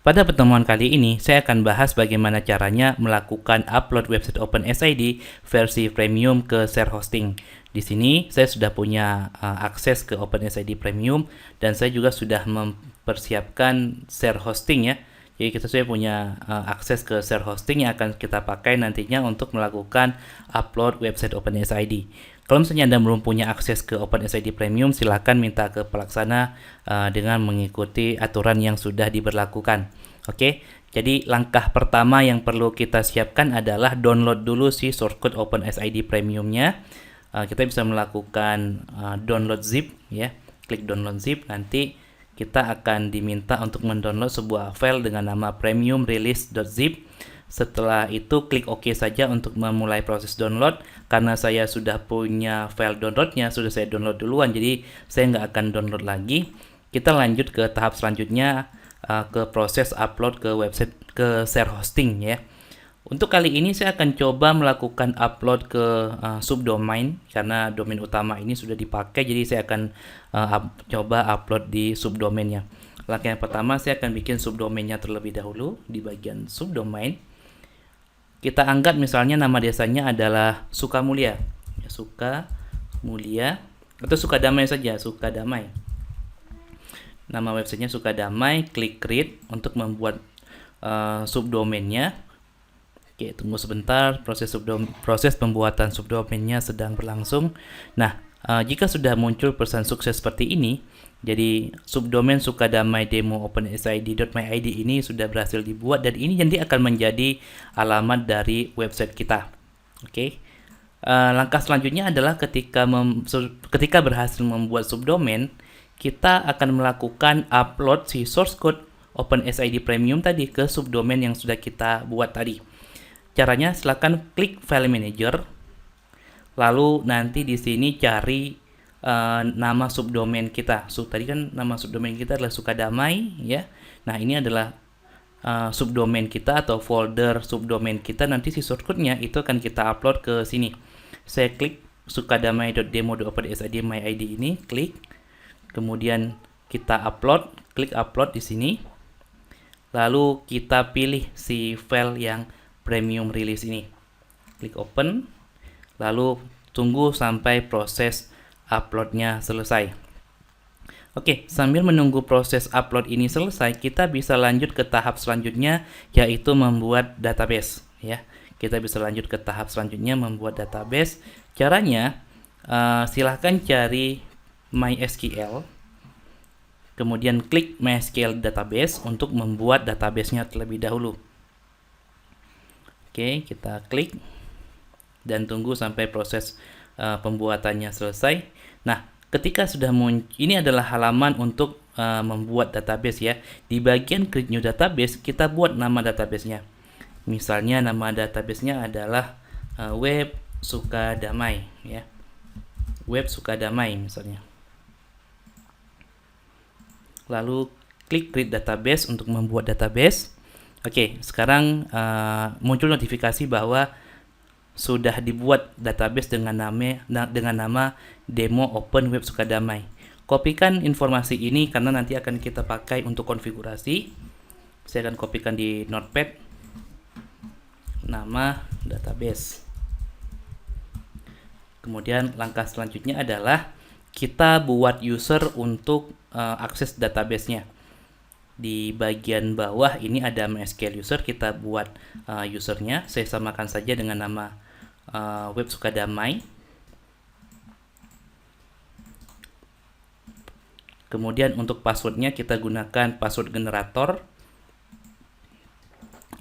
Pada pertemuan kali ini, saya akan bahas bagaimana caranya melakukan upload website OpenSID versi premium ke share hosting. Di sini saya sudah punya akses ke OpenSID Premium dan saya juga sudah mempersiapkan share hosting ya. Jadi kita sudah punya akses ke share hosting yang akan kita pakai nantinya untuk melakukan upload website OpenSID. Kalau misalnya Anda belum punya akses ke OpenSID Premium, silakan minta ke pelaksana dengan mengikuti aturan yang sudah diberlakukan. Oke, jadi langkah pertama yang perlu kita siapkan adalah download dulu si source code OpenSID Premiumnya. Kita bisa melakukan download zip ya, klik download zip, nanti kita akan diminta untuk mendownload sebuah file dengan nama premium release.zip. Setelah itu klik OK saja untuk memulai proses download. Karena saya sudah punya file downloadnya, sudah saya download duluan, jadi saya nggak akan download lagi. Kita lanjut ke tahap selanjutnya, ke proses upload ke website, ke share hosting ya. Untuk kali ini saya akan coba melakukan upload ke subdomain karena domain utama ini sudah dipakai, jadi saya akan coba upload di subdomainnya. Langkah yang pertama, saya akan bikin subdomainnya terlebih dahulu di bagian subdomain. Kita anggap misalnya nama desanya adalah Sukamulia, ya, Sukamulia atau Sukadamai saja, Sukadamai. Nama websitenya Sukadamai, klik create untuk membuat subdomainnya. Oke, tunggu sebentar, proses pembuatan subdomainnya sedang berlangsung. Nah, jika sudah muncul pesan sukses seperti ini, jadi subdomain Sukadamai demo OpenSID.myid ini sudah berhasil dibuat dan ini nanti akan menjadi alamat dari website kita. Oke. Langkah selanjutnya adalah ketika berhasil membuat subdomain, kita akan melakukan upload si source code OpenSID Premium tadi ke subdomain yang sudah kita buat tadi. Caranya silakan klik File Manager, lalu nanti di sini cari nama subdomain kita. Tadi kan nama subdomain kita adalah Sukadamai ya. Nah, ini adalah subdomain kita atau folder subdomain kita. Nanti si shortcut-nya itu akan kita upload ke sini. Saya klik sukadamai.demo.opensid.myid ini, klik. Kemudian kita upload, klik upload di sini. Lalu kita pilih si file yang premium release ini. Klik open. Lalu tunggu sampai proses uploadnya selesai. Oke, sambil menunggu proses upload ini selesai, kita bisa lanjut ke tahap selanjutnya, yaitu membuat database ya. Kita bisa lanjut ke tahap selanjutnya, membuat database. Caranya silahkan cari MySQL, kemudian klik MySQL database untuk membuat databasenya terlebih dahulu. Oke, kita klik dan tunggu sampai proses pembuatannya selesai. Nah, ketika sudah ini adalah halaman untuk membuat database ya. Di bagian create new database, kita buat nama databasenya. Misalnya nama databasenya adalah web Sukadamai ya. Web Sukadamai misalnya. Lalu klik create database untuk membuat database. Oke, sekarang muncul notifikasi bahwa sudah dibuat database dengan nama demo open web Sukadamai. Kopikan informasi ini karena nanti akan kita pakai untuk konfigurasi. Saya akan kopikan di notepad nama database. Kemudian langkah selanjutnya adalah kita buat user untuk akses databasenya. Di bagian bawah ini ada MySQL user, kita buat usernya. Saya samakan saja dengan nama web Sukadamai. Kemudian untuk passwordnya kita gunakan password generator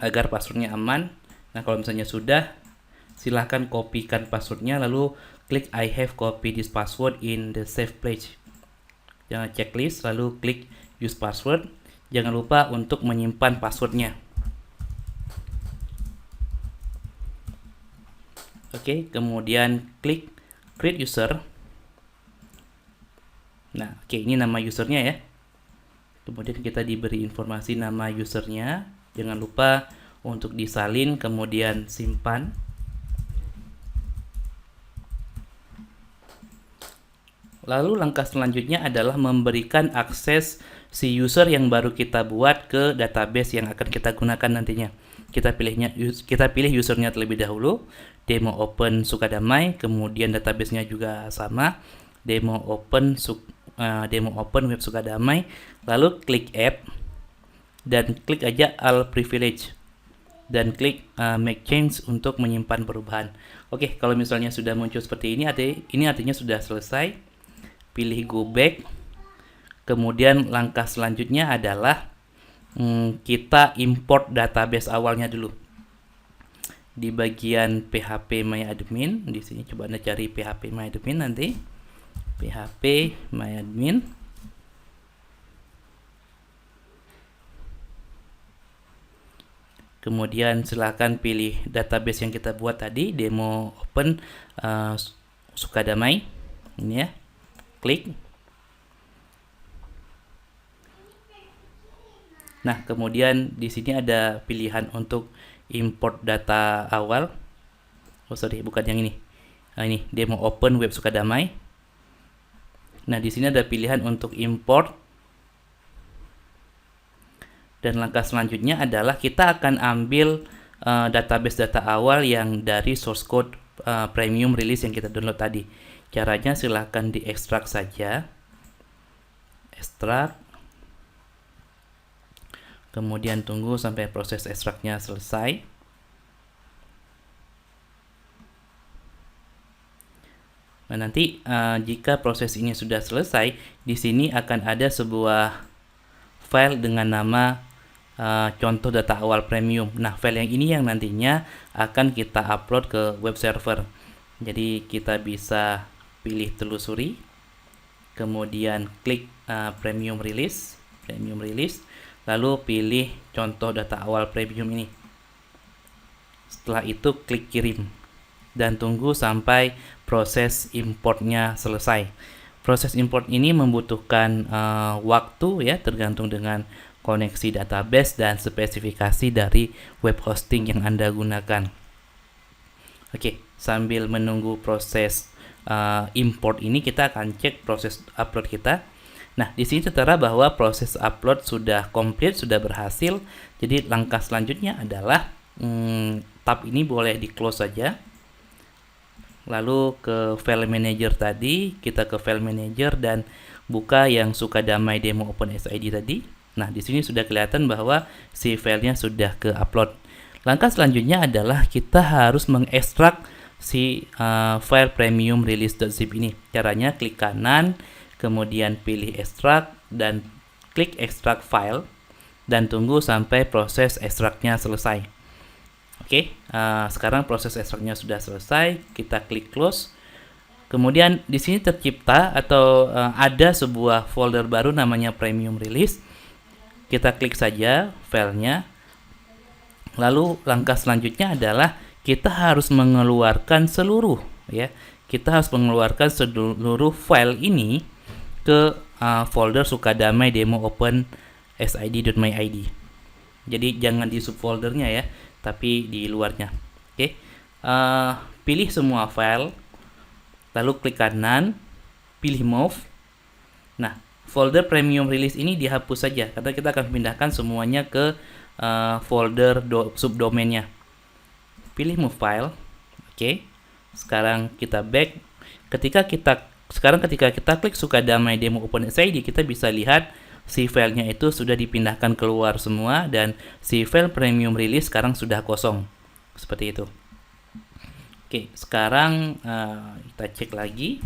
agar passwordnya aman. Nah, kalau misalnya sudah, silahkan kopikan passwordnya lalu klik I have copied this password in the save page. Jangan checklist, lalu klik use password. Jangan lupa untuk menyimpan passwordnya. Oke, kemudian klik create user. Nah, oke, ini nama usernya ya. Kemudian kita diberi informasi nama usernya. Jangan lupa untuk disalin, kemudian simpan. Lalu langkah selanjutnya adalah memberikan akses si user yang baru kita buat ke database yang akan kita gunakan nantinya. Kita pilih usernya terlebih dahulu, demo open Sukadamai, kemudian databasenya juga sama, demo open web Sukadamai, lalu klik add dan klik aja all privilege dan klik make change untuk menyimpan perubahan. Oke, kalau misalnya sudah muncul seperti ini, artinya sudah selesai. Pilih go back. Kemudian langkah selanjutnya adalah kita import database awalnya dulu. Di bagian PHP MyAdmin, di sini coba Anda cari PHP MyAdmin nanti. PHP MyAdmin. Kemudian silakan pilih database yang kita buat tadi, demo open Sukadamai. Ini ya. Klik. Nah, kemudian di sini ada pilihan untuk import data awal. Oh, sorry, bukan yang ini. Nah, ini demo open web Sukadamai. Nah, di sini ada pilihan untuk import. Dan langkah selanjutnya adalah kita akan ambil database data awal yang dari source code premium release yang kita download tadi. Caranya silahkan diekstrak saja. Ekstrak. Kemudian tunggu sampai proses ekstraknya selesai. Nah, nanti jika proses ini sudah selesai, di sini akan ada sebuah file dengan nama contoh data awal premium. Nah, file yang ini yang nantinya akan kita upload ke web server. Jadi kita bisa pilih telusuri, kemudian klik premium release, lalu pilih contoh data awal premium ini. Setelah itu klik kirim dan tunggu sampai proses importnya selesai. Proses import ini membutuhkan waktu ya, tergantung dengan koneksi database dan spesifikasi dari web hosting yang Anda gunakan. Oke, sambil menunggu proses import ini, kita akan cek proses upload kita. Nah, di sini tertera bahwa proses upload sudah komplit, sudah berhasil. Jadi langkah selanjutnya adalah tab ini boleh di close saja. Lalu ke file manager tadi, kita ke file manager dan buka yang Sukadamai demo OpenSID tadi. Nah, di sini sudah kelihatan bahwa si filenya sudah ke upload. Langkah selanjutnya adalah kita harus mengekstrak si file premium release.zip ini. Caranya klik kanan, kemudian pilih ekstrak dan klik ekstrak file dan tunggu sampai proses ekstraknya selesai. Oke, sekarang proses ekstraknya sudah selesai. Kita klik close. Kemudian di sini tercipta atau ada sebuah folder baru namanya premium release. Kita klik saja filenya. Lalu langkah selanjutnya adalah kita harus mengeluarkan seluruh ya. Kita harus mengeluarkan seluruh file ini ke folder Sukadamai demo open sid.myid. Jadi jangan di subfoldernya ya, tapi di luarnya. Oke. Pilih semua file. Lalu klik kanan, pilih move. Nah, folder premium release ini dihapus saja karena kita akan pindahkan semuanya ke folder subdomainnya. Pilih move file. Oke. Sekarang kita back. Ketika kita klik Sukadamai demo OpenSID, kita bisa lihat si filenya itu sudah dipindahkan keluar semua dan si file premium release sekarang sudah kosong. Seperti itu. Oke, sekarang kita cek lagi.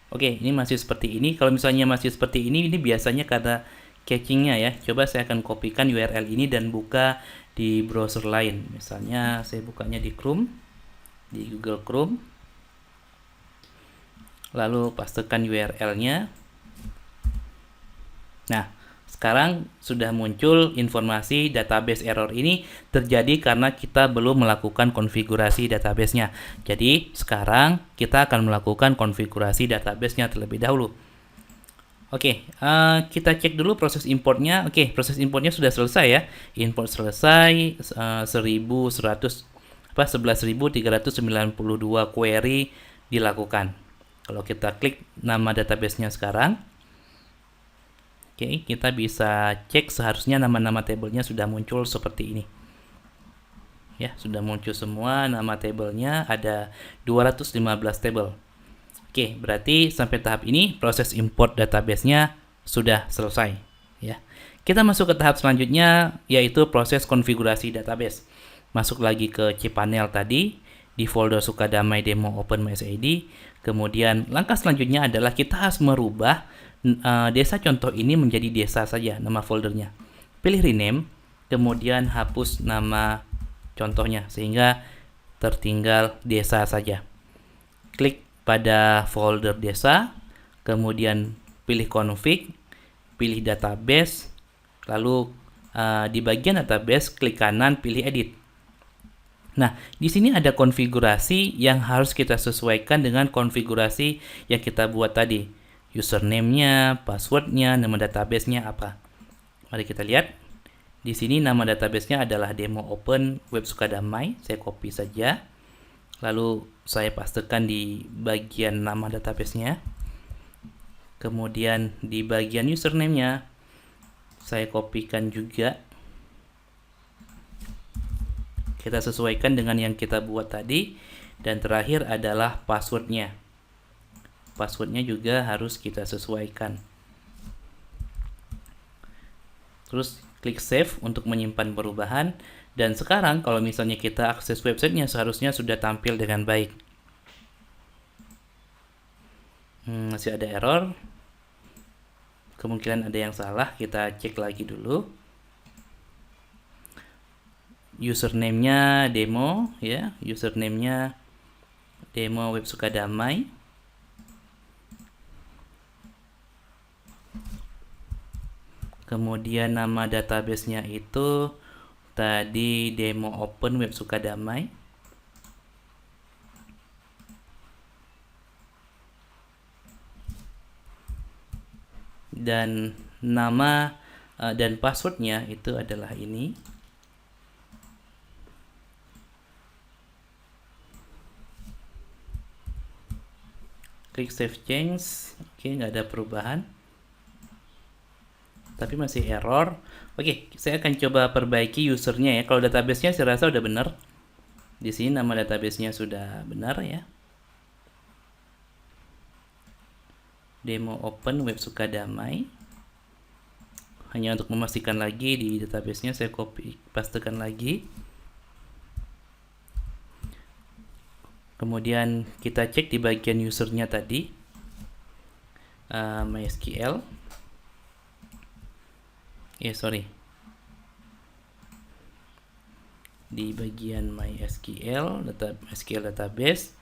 Oke, ini masih seperti ini. Kalau misalnya masih seperti ini biasanya karena cachingnya ya. Coba saya akan kopikan URL ini dan buka di browser lain. Misalnya saya bukanya di Chrome, di Google Chrome. Lalu pastekan URL-nya. Nah, sekarang sudah muncul informasi database error ini terjadi karena kita belum melakukan konfigurasi databasenya. Jadi sekarang kita akan melakukan konfigurasi databasenya terlebih dahulu. Oke, kita cek dulu proses importnya. Oke, proses importnya sudah selesai ya. Import selesai, 11.392 query dilakukan. Kalau kita klik nama databasenya sekarang, Oke, kita bisa cek seharusnya nama-nama tabelnya sudah muncul seperti ini. Ya, sudah muncul semua nama tabelnya, ada 215 tabel. Oke, berarti sampai tahap ini proses import database-nya sudah selesai, ya. Kita masuk ke tahap selanjutnya, yaitu proses konfigurasi database. Masuk lagi ke cPanel tadi, di folder Sukadamai demo OpenMySID. Kemudian langkah selanjutnya adalah kita harus merubah desa contoh ini menjadi desa saja, nama foldernya. Pilih rename, kemudian hapus nama contohnya, sehingga tertinggal desa saja. Klik pada folder desa, kemudian pilih config, pilih database, lalu di bagian database klik kanan pilih edit. Nah, di sini ada konfigurasi yang harus kita sesuaikan dengan konfigurasi yang kita buat tadi. Username-nya, password-nya, nama database-nya apa. Mari kita lihat. Di sini nama database-nya adalah demo open web Sukadamai. Saya copy saja. Lalu saya pastekan di bagian nama database-nya. Kemudian di bagian username-nya saya kopikan juga. Kita sesuaikan dengan yang kita buat tadi. Dan terakhir adalah passwordnya. Passwordnya juga harus kita sesuaikan. Terus klik save untuk menyimpan perubahan. Dan sekarang kalau misalnya kita akses websitenya seharusnya sudah tampil dengan baik. Masih ada error. Kemungkinan ada yang salah. Kita cek lagi dulu. Username-nya demo, ya, username-nya demo web Sukadamai. Kemudian nama database-nya itu tadi demo open web Sukadamai. Dan nama dan passwordnya itu adalah ini. Klik save change. Oke, nggak ada perubahan. Tapi masih error. Oke, saya akan coba perbaiki usernya ya. Kalau database-nya saya rasa udah benar. Di sini nama database-nya sudah benar ya. Demo open web Sukadamai. Hanya untuk memastikan lagi di database-nya saya copy pastekan lagi. Kemudian kita cek di bagian usernya tadi, MySQL. Di bagian MySQL, MySQL database.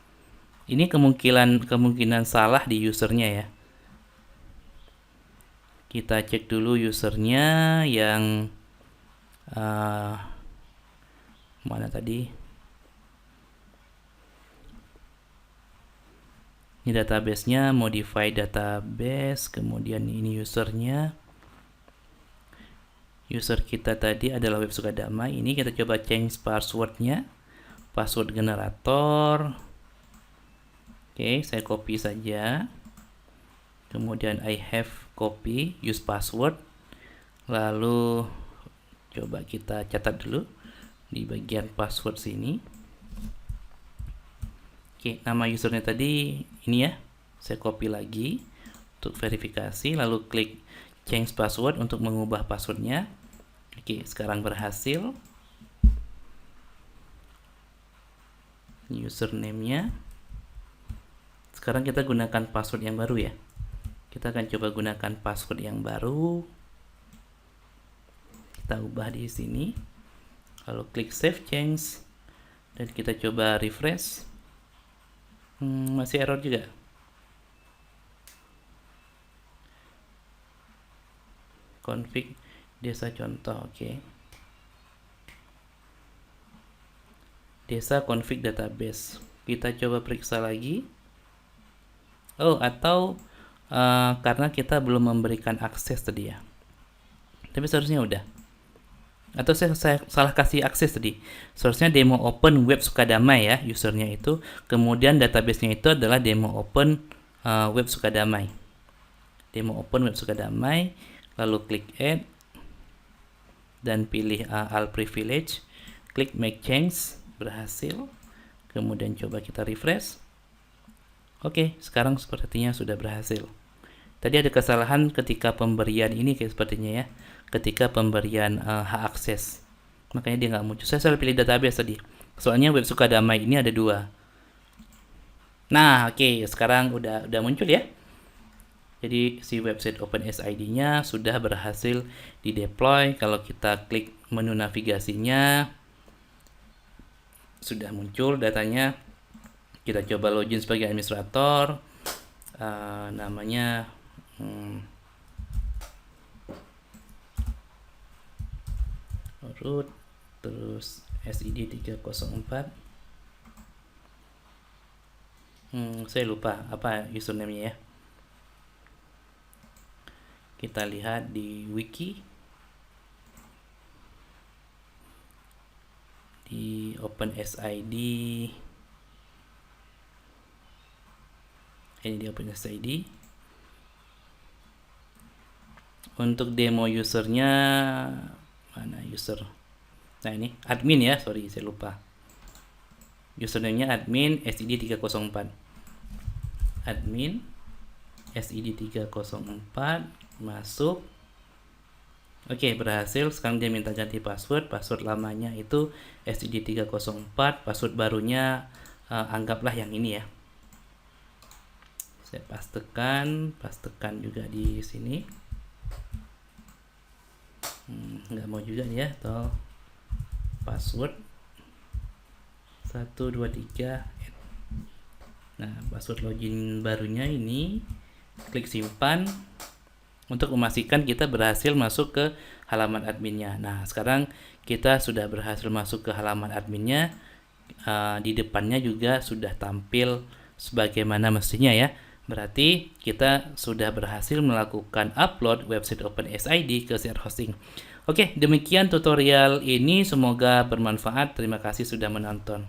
Ini kemungkinan salah di usernya ya. Kita cek dulu usernya yang mana tadi? Ini database-nya, modify database, kemudian ini usernya. User kita tadi adalah web Sukadamai. Ini kita coba change password-nya. Password generator. Oke, saya copy saja. Kemudian I have copy, use password. Lalu coba kita catat dulu di bagian password sini. Oke, nama usernya tadi ini ya. Saya copy lagi untuk verifikasi, lalu klik change password untuk mengubah passwordnya. Oke, sekarang berhasil. Username-nya. Sekarang kita gunakan password yang baru ya. Kita akan coba gunakan password yang baru. Kita ubah di sini. Lalu klik save change dan kita coba refresh. Masih error juga. Config desa contoh, oke. Desa config database. Kita coba periksa lagi. Oh, atau karena kita belum memberikan akses tadi ya. Tapi seharusnya udah. Atau saya salah kasih akses tadi. Seharusnya demo open web Sukadamai ya, usernya itu. Kemudian database-nya itu adalah demo open web Sukadamai. Demo open web Sukadamai. lalu klik add dan pilih all privilege, klik make change, berhasil. Kemudian coba kita refresh. Oke, sekarang sepertinya sudah berhasil. Tadi ada kesalahan ketika pemberian ini kayak sepertinya ya, ketika pemberian hak akses, makanya dia nggak muncul. Saya selalu pilih database tadi, soalnya web Sukadamai ini ada 2. Nah, oke, sekarang udah muncul ya. Jadi si website OpenSID-nya sudah berhasil di-deploy. Kalau kita klik menu navigasinya, sudah muncul datanya. Kita coba login sebagai administrator. Namanya root, terus SID 304. Saya lupa apa username-nya ya. Kita lihat di wiki, di OpenSID, ini di OpenSID. Untuk demo usernya, mana user? Nah ini admin ya, sorry saya lupa. Username-nya admin SID 304. Admin SID 304, masuk. Oke, berhasil. Sekarang dia minta ganti password. Password lamanya itu SID 304, password barunya anggaplah yang ini ya. Saya pastekan juga di sini. Nggak mau juga nih ya, atau password 123. Nah, password login barunya ini, klik simpan untuk memastikan kita berhasil masuk ke halaman adminnya. Nah, sekarang kita sudah berhasil masuk ke halaman adminnya. Di depannya juga sudah tampil sebagaimana mestinya ya. Berarti kita sudah berhasil melakukan upload website OpenSID ke share hosting. Oke, demikian tutorial ini, semoga bermanfaat. Terima kasih sudah menonton.